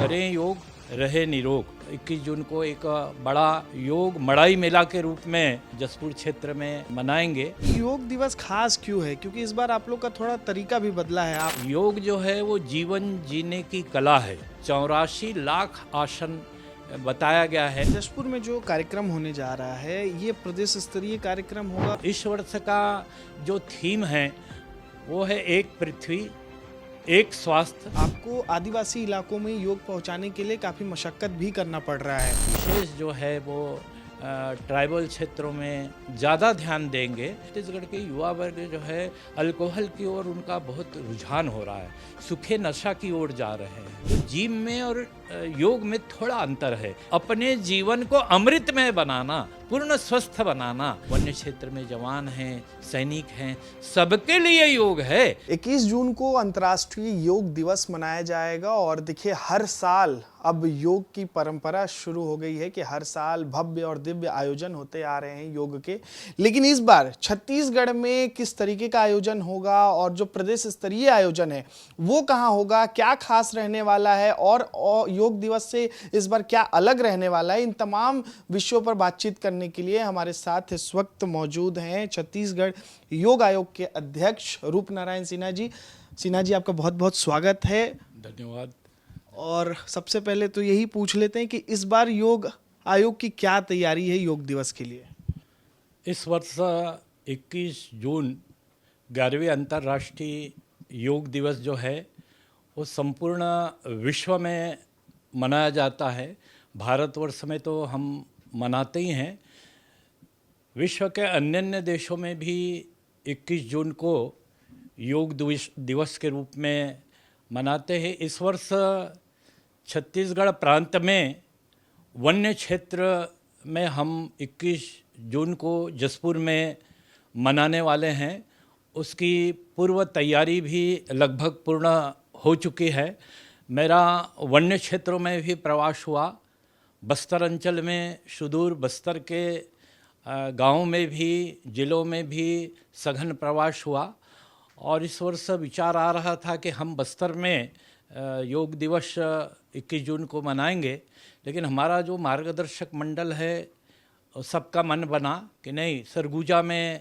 करें योग, रहे निरोग। 21 जून को एक बड़ा योग मड़ाई मेला के रूप में जसपुर क्षेत्र में मनाएंगे। योग दिवस खास क्यों है? क्योंकि इस बार आप लोग का थोड़ा तरीका भी बदला है। आप योग जो है वो जीवन जीने की कला है। 84 लाख आसन बताया गया है। जशपुर में जो कार्यक्रम होने जा रहा है ये प्रदेश स्तरीय कार्यक्रम होगा। इस वर्ष का जो थीम है वो है एक पृथ्वी एक स्वास्थ्य। आपको आदिवासी इलाकों में योग पहुंचाने के लिए काफी मशक्कत भी करना पड़ रहा है। विशेष जो है वो ट्राइबल क्षेत्रों में ज़्यादा ध्यान देंगे। छत्तीसगढ़ के युवा वर्ग जो है अल्कोहल की ओर उनका बहुत रुझान हो रहा है, सूखे नशा की ओर जा रहे हैं। तो जिम में और योग में थोड़ा अंतर है। अपने जीवन को अमृतमय बनाना, पूर्ण स्वस्थ बनाना। वन्य क्षेत्र में जवान हैं, सैनिक हैं, सबके लिए योग है। 21 जून को अंतर्राष्ट्रीय योग दिवस मनाया जाएगा और देखिए हर साल अब योग की परंपरा शुरू हो गई है कि हर साल भव्य और दिव्य आयोजन होते आ रहे हैं योग के। लेकिन इस बार छत्तीसगढ़ में किस तरीके का आयोजन होगा और जो प्रदेश स्तरीय आयोजन है वो कहाँ होगा, क्या खास रहने वाला है और योग दिवस से इस बार क्या अलग रहने वाला है, इन तमाम विषयों पर बातचीत करने के लिए हमारे साथ इस वक्त मौजूद हैं छत्तीसगढ़ योग आयोग के अध्यक्ष रूप नारायण सिन्हा जी। सिन्हा जी, आपका बहुत बहुत स्वागत है। धन्यवाद। और सबसे पहले तो यही पूछ लेते हैं कि इस बार योग आयोग की क्या तैयारी है योग दिवस के लिए? इस वर्ष 21 जून 11वें अंतर्राष्ट्रीय योग दिवस जो है वो संपूर्ण विश्व में मनाया जाता है। भारतवर्ष में तो हम मनाते ही हैं, विश्व के अन्य देशों में भी 21 जून को योग दिवस के रूप में मनाते हैं। इस वर्ष छत्तीसगढ़ प्रांत में वन्य क्षेत्र में हम 21 जून को जसपुर में मनाने वाले हैं। उसकी पूर्व तैयारी भी लगभग पूर्ण हो चुकी है। मेरा वन्य क्षेत्रों में भी प्रवास हुआ। बस्तर अंचल में, सुदूर बस्तर के गाँव में भी, जिलों में भी सघन प्रवास हुआ और इस वर्ष विचार आ रहा था कि हम बस्तर में योग दिवस 21 जून को मनाएंगे, लेकिन हमारा जो मार्गदर्शक मंडल है सबका मन बना कि नहीं, सरगुजा में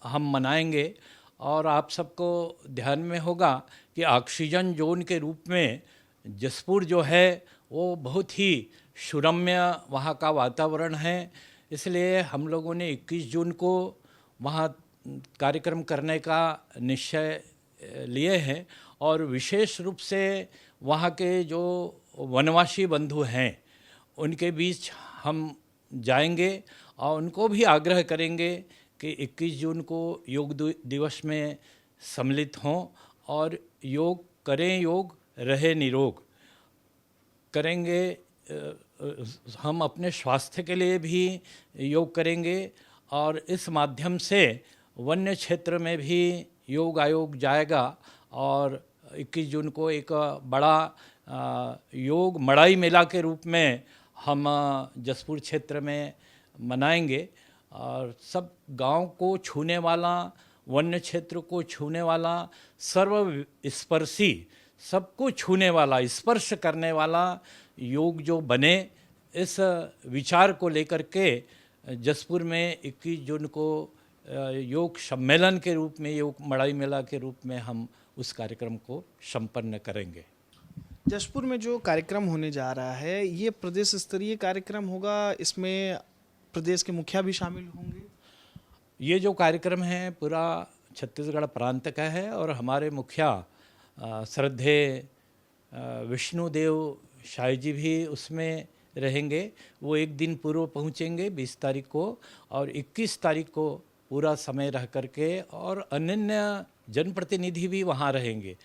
हम मनाएंगे। और आप सबको ध्यान में होगा कि ऑक्सीजन जोन के रूप में जसपुर जो है वो बहुत ही सुरम्य वहाँ का वातावरण है। इसलिए हम लोगों ने 21 जून को वहाँ कार्यक्रम करने का निश्चय लिए हैं और विशेष रूप से वहाँ के जो वनवासी बंधु हैं उनके बीच हम जाएंगे और उनको भी आग्रह करेंगे कि 21 जून को योग दिवस में सम्मिलित हों और योग करें, योग रहे निरोग। करेंगे हम अपने स्वास्थ्य के लिए भी योग करेंगे और इस माध्यम से वन्य क्षेत्र में भी योग आयोग जाएगा और 21 जून को एक बड़ा योग मड़ाई मेला के रूप में हम जसपुर क्षेत्र में मनाएंगे। और सब गांव को छूने वाला, वन्य क्षेत्र को छूने वाला, सर्वस्पर्शी, सबको छूने वाला, स्पर्श करने वाला योग जो बने, इस विचार को लेकर के जसपुर में 21 जून को योग सम्मेलन के रूप में, योग मड़ाई मेला के रूप में हम उस कार्यक्रम को संपन्न करेंगे। जशपुर में जो कार्यक्रम होने जा रहा है ये प्रदेश स्तरीय कार्यक्रम होगा, इसमें प्रदेश के मुखिया भी शामिल होंगे। ये जो कार्यक्रम है पूरा छत्तीसगढ़ प्रांत का है और हमारे मुखिया श्रद्धेय विष्णुदेव शाही जी भी उसमें रहेंगे। वो एक दिन पूर्व पहुंचेंगे 20 तारीख को और 21 तारीख को पूरा समय रह करके, और अन्य जनप्रतिनिधि भी वहाँ रहेंगे।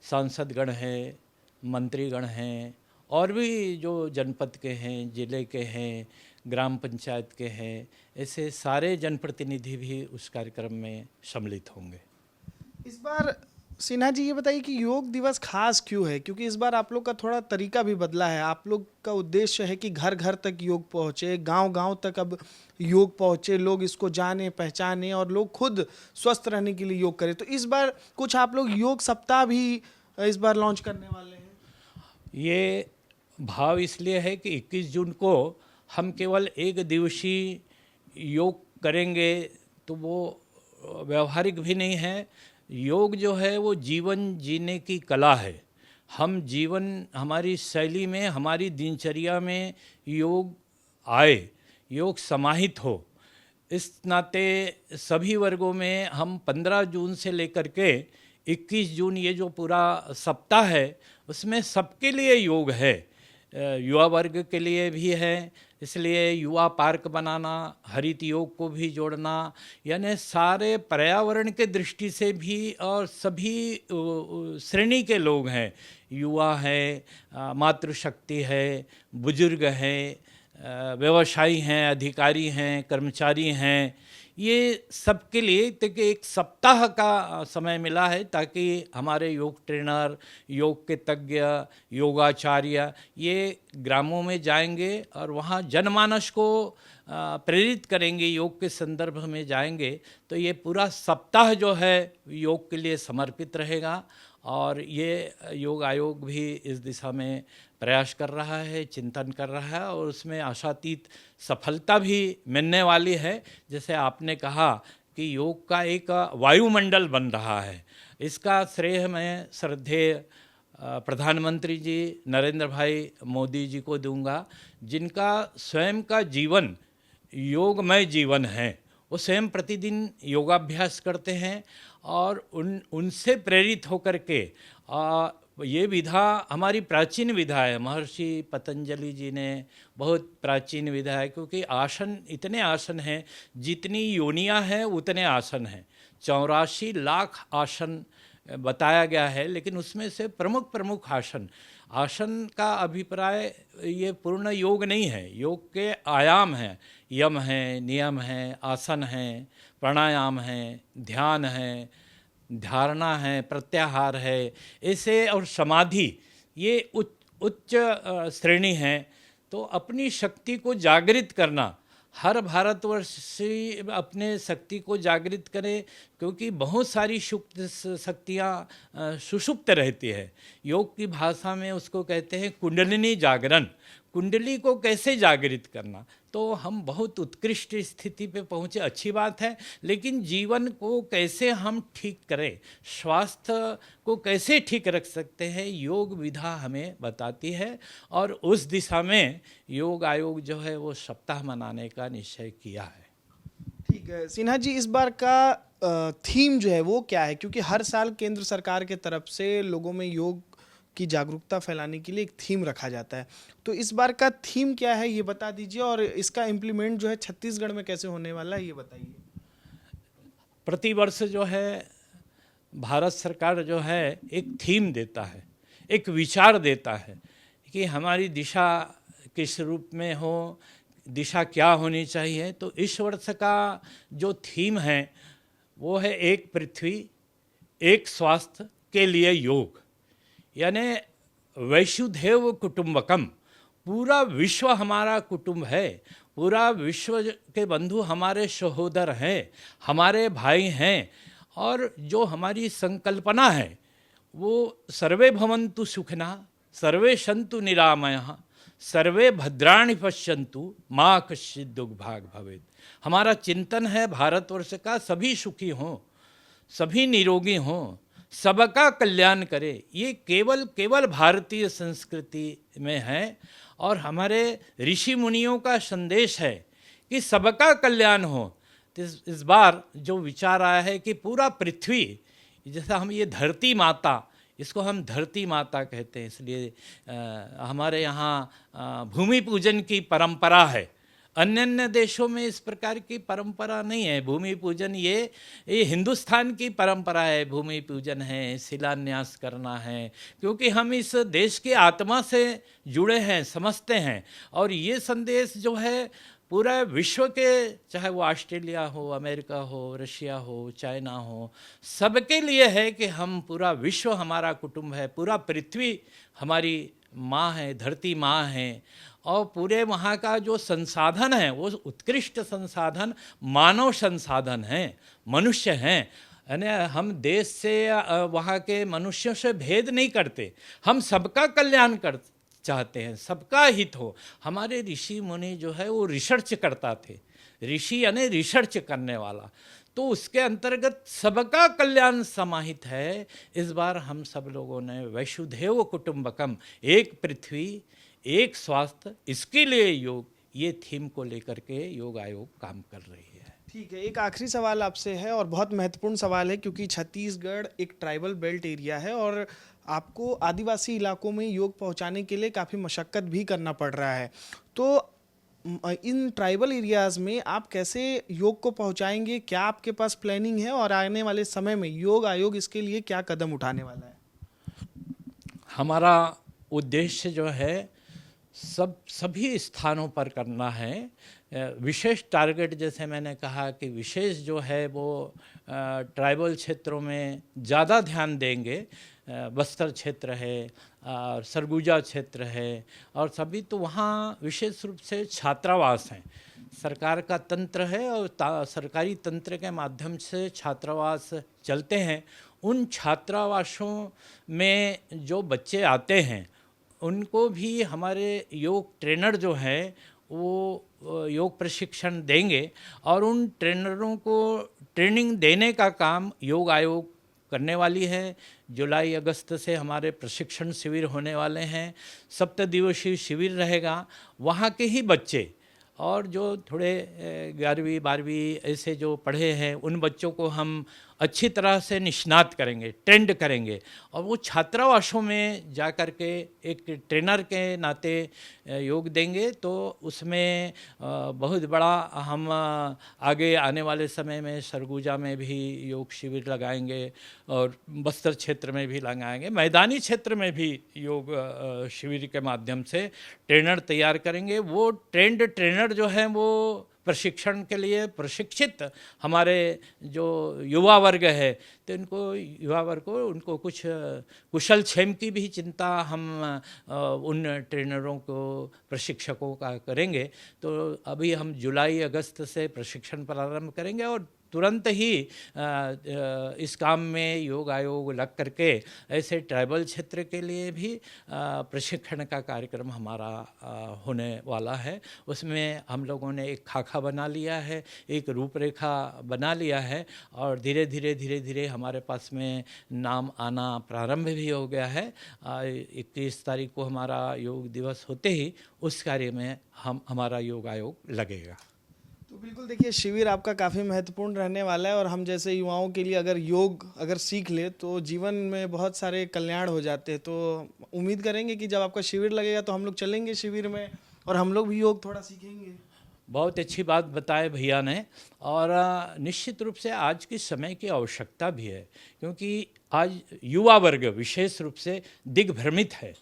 सांसदगण हैं, मंत्रीगण हैं और भी जो जनपद के हैं, जिले के हैं, ग्राम पंचायत के हैं, ऐसे सारे जनप्रतिनिधि भी उस कार्यक्रम में सम्मिलित होंगे। इस बार सिन्हा जी ये बताइए कि योग दिवस खास क्यों है? क्योंकि इस बार आप लोग का थोड़ा तरीका भी बदला है। आप लोग का उद्देश्य है कि घर घर तक योग पहुँचे, गांव गांव तक अब योग पहुँचे, लोग इसको जाने पहचाने और लोग खुद स्वस्थ रहने के लिए योग करें। तो इस बार कुछ आप लोग योग सप्ताह भी इस बार लॉन्च करने वाले हैं। ये भाव इसलिए है कि 21 जून को हम केवल एक दिवसीय योग करेंगे तो वो व्यवहारिक भी नहीं है। योग जो है वो जीवन जीने की कला है। हम जीवन हमारी शैली में, हमारी दिनचर्या में योग आए, योग समाहित हो। इस नाते सभी वर्गों में हम 15 जून से लेकर के 21 जून ये जो पूरा सप्ताह है उसमें सबके लिए योग है। युवा वर्ग के लिए भी है, इसलिए युवा पार्क बनाना, हरित योग को भी जोड़ना, यानी सारे पर्यावरण के दृष्टि से भी और सभी श्रेणी के लोग हैं, युवा है, मातृशक्ति है, बुजुर्ग हैं, व्यवसायी हैं, अधिकारी हैं, कर्मचारी हैं, ये सबके लिए देखिए एक सप्ताह का समय मिला है ताकि हमारे योग ट्रेनर, योग के तज्ञ, योगाचार्य ये ग्रामों में जाएंगे और वहाँ जनमानस को प्रेरित करेंगे, योग के संदर्भ में जाएंगे। तो ये पूरा सप्ताह जो है योग के लिए समर्पित रहेगा और ये योग आयोग भी इस दिशा में प्रयास कर रहा है, चिंतन कर रहा है और उसमें आशातीत सफलता भी मिलने वाली है। जैसे आपने कहा कि योग का एक वायुमंडल बन रहा है, इसका श्रेय मैं श्रद्धेय प्रधानमंत्री जी नरेंद्र भाई मोदी जी को दूंगा, जिनका स्वयं का जीवन योगमय जीवन है। वो स्वयं प्रतिदिन योगाभ्यास करते हैं और उनसे प्रेरित होकर के ये विधा हमारी प्राचीन विधा है। महर्षि पतंजलि जी ने बहुत प्राचीन विधा है, क्योंकि आसन इतने आसन हैं, जितनी योनियां हैं उतने आसन हैं। 84 लाख आसन बताया गया है, लेकिन उसमें से प्रमुख प्रमुख आसन का अभिप्राय ये पूर्ण योग नहीं है। योग के आयाम हैं, यम है, नियम है, आसन है, प्राणायाम है, ध्यान है, धारणा है, प्रत्याहार है, ऐसे और समाधि, ये उच्च श्रेणी है। तो अपनी शक्ति को जागृत करना, हर भारतवर्षी अपने शक्ति को जागृत करे, क्योंकि बहुत सारी सुप्त शक्तियाँ सुषुप्त रहती है। योग की भाषा में उसको कहते हैं कुंडलिनी जागरण। कुंडली को कैसे जागृत करना, तो हम बहुत उत्कृष्ट स्थिति पे पहुँचे, अच्छी बात है, लेकिन जीवन को कैसे हम ठीक करें, स्वास्थ्य को कैसे ठीक रख सकते हैं, योग विधा हमें बताती है। और उस दिशा में योग आयोग जो है वो सप्ताह मनाने का निश्चय किया है। ठीक है सिन्हा जी, इस बार का थीम जो है वो क्या है? क्योंकि हर साल केंद्र सरकार के तरफ से लोगों में योग की जागरूकता फैलाने के लिए एक थीम रखा जाता है, तो इस बार का थीम क्या है ये बता दीजिए, और इसका इम्प्लीमेंट जो है छत्तीसगढ़ में कैसे होने वाला है ये बताइए। प्रतिवर्ष जो है भारत सरकार जो है एक थीम देता है, एक विचार देता है कि हमारी दिशा किस रूप में हो, दिशा क्या होनी चाहिए। तो इस वर्ष का जो थीम है वो है एक पृथ्वी एक स्वास्थ्य के लिए योग, यानी वैशुधैव कुटुंबकम। पूरा विश्व हमारा कुटुंब है, पूरा विश्व के बंधु हमारे सहोदर हैं, हमारे भाई हैं, और जो हमारी संकल्पना है वो सर्वे भवन्तु सुखिनः, सर्वे सन्तु निरामयः, सर्वे भद्राणि पश्यन्तु मा कश्चित् दुर्भाग् भवेत्। हमारा चिंतन है भारतवर्ष का सभी सुखी हों, सभी निरोगी हों, सबका कल्याण करे। ये केवल भारतीय संस्कृति में है और हमारे ऋषि मुनियों का संदेश है कि सबका कल्याण हो। तो इस बार जो विचार आया है कि पूरा पृथ्वी, जैसा हम ये धरती माता, इसको हम धरती माता कहते हैं, इसलिए हमारे यहाँ भूमि पूजन की परंपरा है। अन्य देशों में इस प्रकार की परंपरा नहीं है। भूमि पूजन ये हिंदुस्तान की परंपरा है। भूमि पूजन है, शिलान्यास करना है, क्योंकि हम इस देश की आत्मा से जुड़े हैं, समझते हैं। और ये संदेश जो है पूरा विश्व के, चाहे वो ऑस्ट्रेलिया हो, अमेरिका हो, रशिया हो, चाइना हो, सबके लिए है कि हम पूरा विश्व हमारा कुटुंब है, पूरा पृथ्वी हमारी माँ है, धरती माँ है। और पूरे वहाँ का जो संसाधन है वो उत्कृष्ट संसाधन मानव संसाधन है, मनुष्य हैं। यानी हम देश से वहाँ के मनुष्यों से भेद नहीं करते, हम सबका कल्याण चाहते हैं, सबका हित हो। हमारे ऋषि मुनि जो है वो रिसर्च करता थे, ऋषि यानी रिसर्च करने वाला, तो उसके अंतर्गत सबका कल्याण समाहित है। इस बार हम सब लोगों ने वैशुधैव कुटुंबकम, एक पृथ्वी एक स्वास्थ्य, इसके लिए योग, ये थीम को लेकर के योग आयोग काम कर रही है। ठीक है, एक आखिरी सवाल आपसे है और बहुत महत्वपूर्ण सवाल है, क्योंकि छत्तीसगढ़ एक ट्राइबल बेल्ट एरिया है और आपको आदिवासी इलाकों में योग पहुंचाने के लिए काफ़ी मशक्क़त भी करना पड़ रहा है। तो इन ट्राइबल एरियाज़ में आप कैसे योग को पहुंचाएंगे? क्या आपके पास प्लानिंग है और आने वाले समय में योग आयोग इसके लिए क्या कदम उठाने वाला है? हमारा उद्देश्य जो है सभी स्थानों पर करना है। विशेष टारगेट, जैसे मैंने कहा कि विशेष जो है वो ट्राइबल क्षेत्रों में ज़्यादा ध्यान देंगे। बस्तर क्षेत्र है और सरगुजा क्षेत्र है और सभी, तो वहाँ विशेष रूप से छात्रावास हैं। सरकार का तंत्र है और सरकारी तंत्र के माध्यम से छात्रावास चलते हैं। उन छात्रावासों में जो बच्चे आते हैं उनको भी हमारे योग ट्रेनर जो हैं वो योग प्रशिक्षण देंगे और उन ट्रेनरों को ट्रेनिंग देने का काम योग आयोग करने वाली है। जुलाई अगस्त से हमारे प्रशिक्षण शिविर होने वाले हैं, 7 दिवसीय शिविर रहेगा। वहाँ के ही बच्चे और जो थोड़े 11वीं 12वीं ऐसे जो पढ़े हैं उन बच्चों को हम अच्छी तरह से निष्णात करेंगे, ट्रेंड करेंगे और वो छात्रावासों में जा कर के एक ट्रेनर के नाते योग देंगे। तो उसमें बहुत बड़ा हम आगे आने वाले समय में सरगुजा में भी योग शिविर लगाएंगे और बस्तर क्षेत्र में भी लगाएंगे। मैदानी क्षेत्र में भी योग शिविर के माध्यम से ट्रेनर तैयार करेंगे। वो ट्रेंड ट्रेनर जो हैं वो प्रशिक्षण के लिए प्रशिक्षित हमारे जो युवा वर्ग है, तो इनको युवा वर्ग को उनको कुछ कुशल क्षेम की भी चिंता हम उन ट्रेनरों को प्रशिक्षकों का करेंगे। तो अभी हम जुलाई अगस्त से प्रशिक्षण प्रारंभ करेंगे और तुरंत ही इस काम में योग आयोग लग करके ऐसे ट्राइबल क्षेत्र के लिए भी प्रशिक्षण का कार्यक्रम हमारा होने वाला है। उसमें हम लोगों ने एक खाका बना लिया है, एक रूपरेखा बना लिया है और धीरे धीरे हमारे पास में नाम आना प्रारंभ भी हो गया है। 21 तारीख को हमारा योग दिवस होते ही उस कार्य में हमारा योग आयोग लगेगा। तो बिल्कुल देखिए, शिविर आपका काफ़ी महत्वपूर्ण रहने वाला है और हम जैसे युवाओं के लिए अगर योग सीख ले तो जीवन में बहुत सारे कल्याण हो जाते हैं। तो उम्मीद करेंगे कि जब आपका शिविर लगेगा तो हम लोग चलेंगे शिविर में और हम लोग भी योग थोड़ा सीखेंगे। बहुत अच्छी बात बताए भैया ने और निश्चित रूप से आज के समय की आवश्यकता भी है, क्योंकि आज युवा वर्ग विशेष रूप से दिग्भ्रमित है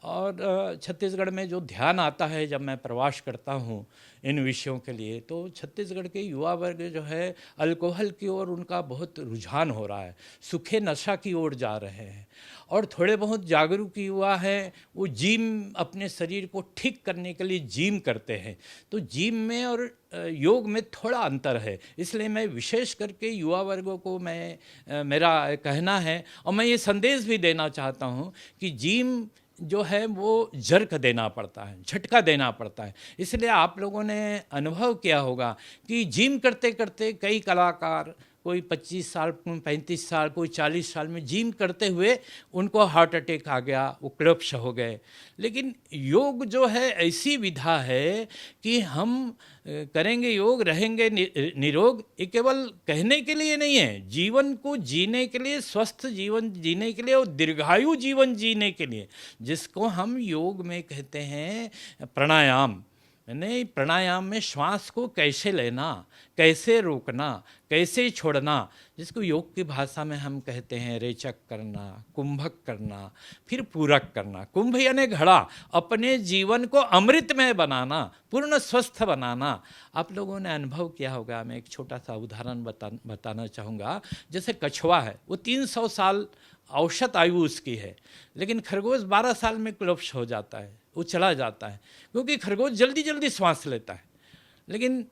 और छत्तीसगढ़ में जो ध्यान आता है जब मैं प्रवास करता हूँ इन विषयों के लिए, तो छत्तीसगढ़ के युवा वर्ग जो है अल्कोहल की ओर उनका बहुत रुझान हो रहा है, सूखे नशा की ओर जा रहे हैं और थोड़े बहुत जागरूक युवा हैं वो जिम, अपने शरीर को ठीक करने के लिए जिम करते हैं। तो जिम में और योग में थोड़ा अंतर है, इसलिए मैं विशेष करके युवा वर्गों को मेरा कहना है और मैं ये संदेश भी देना चाहता हूँ कि जिम जो है वो झटका देना पड़ता है, झटका देना पड़ता है। इसलिए आप लोगों ने अनुभव किया होगा कि जिम करते करते कई कलाकार, कोई 25 साल, 35 साल, कोई 40 साल में जिम करते हुए उनको हार्ट अटैक आ गया, वो क्लप्स हो गए। लेकिन योग जो है ऐसी विधा है कि हम करेंगे योग, रहेंगे निरोग। ये केवल कहने के लिए नहीं है, जीवन को जीने के लिए, स्वस्थ जीवन जीने के लिए और दीर्घायु जीवन जीने के लिए, जिसको हम योग में कहते हैं प्राणायाम। नहीं, प्राणायाम में श्वास को कैसे लेना, कैसे रोकना, कैसे छोड़ना, जिसको योग की भाषा में हम कहते हैं रेचक करना, कुंभक करना, फिर पूरक करना। कुंभ यानी घड़ा, अपने जीवन को अमृतमय बनाना, पूर्ण स्वस्थ बनाना। आप लोगों ने अनुभव किया होगा, मैं एक छोटा सा उदाहरण बताना चाहूँगा। जैसे कछुआ है, वो 300 साल औसत आयु उसकी है, लेकिन खरगोश 12 साल में क्लप्स हो जाता है, वो चला जाता है, क्योंकि खरगोश जल्दी जल्दी श्वास लेता है। लेकिन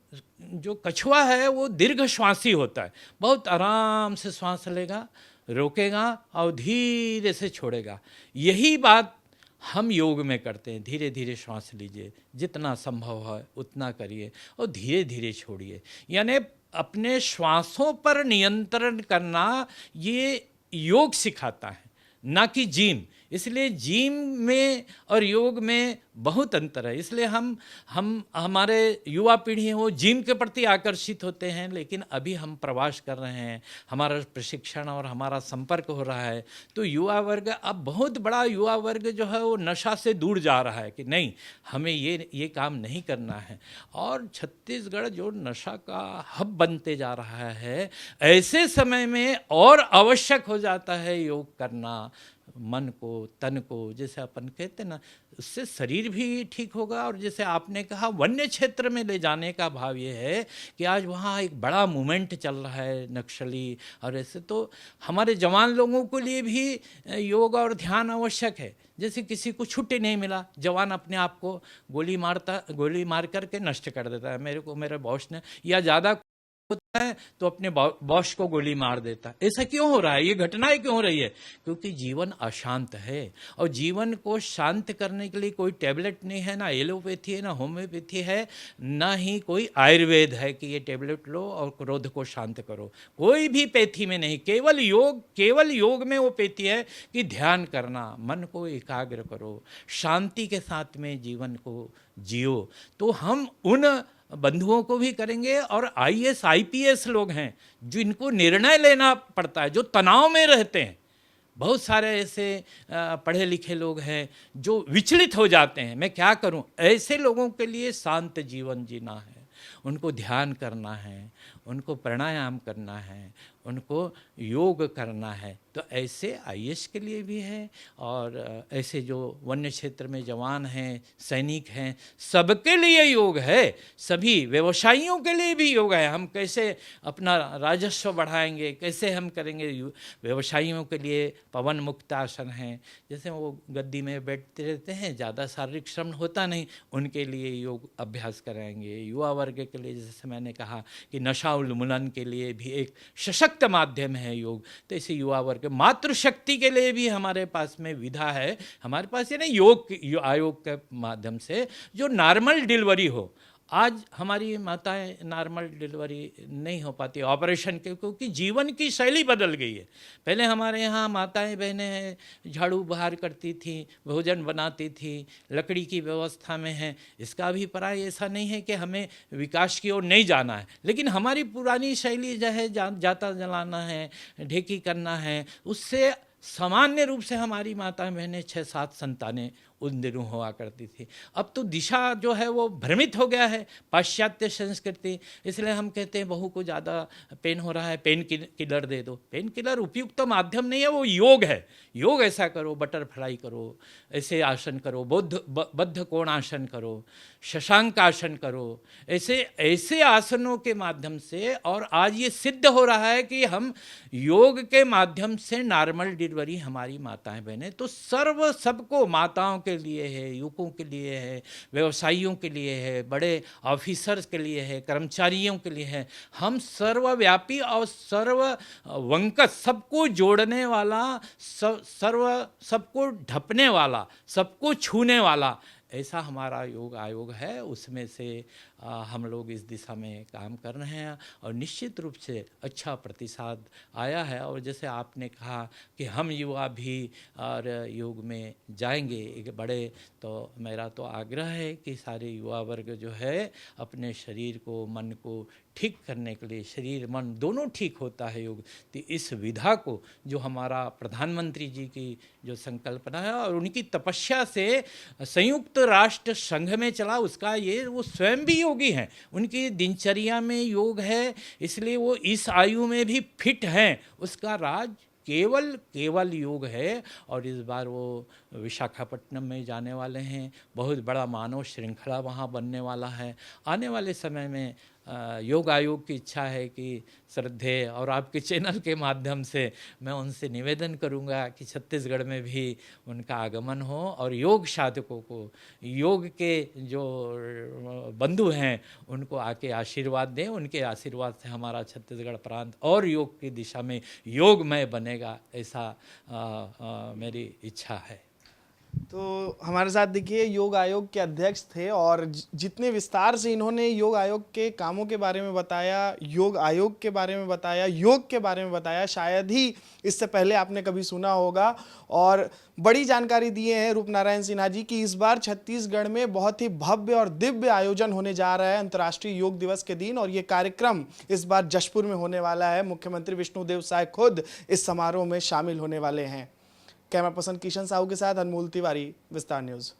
जो कछुआ है वो दीर्घ श्वासी होता है, बहुत आराम से श्वास लेगा, रोकेगा और धीरे से छोड़ेगा। यही बात हम योग में करते हैं, धीरे धीरे श्वास लीजिए, जितना संभव है उतना करिए और धीरे धीरे छोड़िए। यानी अपने श्वासों पर नियंत्रण करना ये योग सिखाता है, ना कि जिम। इसलिए जिम में और योग में बहुत अंतर है। इसलिए हम हमारे युवा पीढ़ी वो जिम के प्रति आकर्षित होते हैं, लेकिन अभी हम प्रवास कर रहे हैं, हमारा प्रशिक्षण और हमारा संपर्क हो रहा है, तो युवा वर्ग, अब बहुत बड़ा युवा वर्ग जो है वो नशा से दूर जा रहा है कि नहीं, हमें ये काम नहीं करना है। और छत्तीसगढ़ जो नशा का हब बनते जा रहा है, ऐसे समय में और आवश्यक हो जाता है योग करना, मन को, तन को, जैसे अपन कहते हैं ना, उससे शरीर भी ठीक होगा। और जैसे आपने कहा, वन्य क्षेत्र में ले जाने का भाव ये है कि आज वहाँ एक बड़ा मूवमेंट चल रहा है नक्सली, और ऐसे तो हमारे जवान लोगों के लिए भी योग और ध्यान आवश्यक है। जैसे किसी को छुट्टी नहीं मिला, जवान अपने आप को गोली मार करके नष्ट कर देता है। मेरे बॉस ने, या ज़्यादा होता है तो अपने बॉस को गोली मार देता है। ऐसा क्यों हो रहा है? ये घटनाएं क्यों हो रही है? क्योंकि जीवन अशांत है, और जीवन को शांत करने के लिए कोई टैबलेट नहीं है, ना एलोपैथी है, ना होम्योपैथी है, ना ही कोई आयुर्वेद है कि ये टैबलेट लो और क्रोध को शांत करो। कोई भी पैथी में नहीं, केवल योग में वो पैथी है कि ध्यान करना, मन को एकाग्र करो, शांति के साथ में जीवन को जियो। तो हम उन बंधुओं को भी करेंगे, और आईएएस आईपीएस लोग हैं जिनको निर्णय लेना पड़ता है, जो तनाव में रहते हैं। बहुत सारे ऐसे पढ़े लिखे लोग हैं जो विचलित हो जाते हैं, मैं क्या करूं। ऐसे लोगों के लिए शांत जीवन जीना है, उनको ध्यान करना है, उनको प्राणायाम करना है, उनको योग करना है। तो ऐसे आईएएस के लिए भी है, और ऐसे जो वन्य क्षेत्र में जवान हैं, सैनिक हैं, सबके लिए योग है। सभी व्यवसायियों के लिए भी योग है। हम कैसे अपना राजस्व बढ़ाएंगे, कैसे हम करेंगे। व्यवसायियों के लिए पवन मुक्त आसन है, जैसे वो गद्दी में बैठते रहते हैं, ज़्यादा शारीरिक श्रम होता नहीं, उनके लिए योग अभ्यास कराएंगे। युवा वर्ग के लिए, जैसे मैंने कहा कि नशा उन्मूलन के लिए भी एक सशक्त माध्यम है योग, तो इसे युवा वर्ग, मातृशक्ति के लिए भी हमारे पास में विधा है। हमारे पास ये नहीं, योग आयोग के माध्यम से जो नॉर्मल डिलीवरी हो। आज हमारी माताएं नॉर्मल डिलीवरी नहीं हो पाती ऑपरेशन के, क्योंकि जीवन की शैली बदल गई है। पहले हमारे यहाँ माताएं बहनें झाड़ू बहार करती थी, भोजन बनाती थी, लकड़ी की व्यवस्था में है। इसका अभिप्राय ऐसा नहीं है कि हमें विकास की ओर नहीं जाना है, लेकिन हमारी पुरानी शैली जो है, जाता जलाना है, ढेकी करना है, उससे सामान्य रूप से हमारी माताएं बहनें 6-7 संतानें उन दिनों हुआ करती थी। अब तो दिशा जो है वो भ्रमित हो गया है, पाश्चात्य संस्कृति। इसलिए हम कहते हैं बहू को ज़्यादा पेन हो रहा है, पेन किलर दे दो। पेन किलर उपयुक्त तो माध्यम नहीं है, वो योग है। योग ऐसा करो, बटरफ्लाई करो, ऐसे आसन करो, बद्ध कोण आसन करो, शशांक आसन करो, ऐसे आसनों के माध्यम से। और आज ये सिद्ध हो रहा है कि हम योग के माध्यम से नॉर्मल डिलीवरी हमारी माताएं बहनें, तो सबको, माताओं के लिए है, युवकों के लिए है, व्यवसायियों के लिए है, बड़े ऑफिसर्स के लिए है, कर्मचारियों के लिए है। हम सर्वव्यापी और सर्ववंकस, सबको जोड़ने वाला, सबको ढपने वाला, सबको छूने वाला, ऐसा हमारा योग आयोग है। उसमें से हम लोग इस दिशा में काम कर रहे हैं, और निश्चित रूप से अच्छा प्रतिसाद आया है। और जैसे आपने कहा कि हम युवा भी और योग में जाएंगे एक बड़े, तो मेरा तो आग्रह है कि सारे युवा वर्ग जो है अपने शरीर को, मन को ठीक करने के लिए, शरीर मन दोनों ठीक होता है योग, तो इस विधा को, जो हमारा प्रधानमंत्री जी की जो संकल्पना है और उनकी तपस्या से संयुक्त राष्ट्र संघ में चला, उसका ये, वो स्वयं भी योगी हैं, उनकी दिनचर्या में योग है, इसलिए वो इस आयु में भी फिट हैं। उसका राज केवल योग है। और इस बार वो विशाखापट्टनम में जाने वाले हैं, बहुत बड़ा मानव श्रृंखला वहाँ बनने वाला है। आने वाले समय में योग आयोग की इच्छा है कि श्रद्धे और आपके चैनल के माध्यम से मैं उनसे निवेदन करूंगा कि छत्तीसगढ़ में भी उनका आगमन हो, और योग साधकों को, योग के जो बंधु हैं, उनको आके आशीर्वाद दें। उनके आशीर्वाद से हमारा छत्तीसगढ़ प्रांत और योग की दिशा में योगमय बनेगा, ऐसा मेरी इच्छा है। तो हमारे साथ देखिए योग आयोग के अध्यक्ष थे और जितने विस्तार से इन्होंने योग आयोग के कामों के बारे में बताया, योग आयोग के बारे में बताया, योग के बारे में बताया, शायद ही इससे पहले आपने कभी सुना होगा। और बड़ी जानकारी दिए हैं रूपनारायण सिन्हा जी की इस बार छत्तीसगढ़ में बहुत ही भव्य और दिव्य आयोजन होने जा रहा है अंतर्राष्ट्रीय योग दिवस के दिन, और ये कार्यक्रम इस बार जशपुर में होने वाला है। मुख्यमंत्री विष्णुदेव साय खुद इस समारोह में शामिल होने वाले हैं। कैमरा पर्सन किशन साहू के साथ अनमोल तिवारी, विस्तार न्यूज।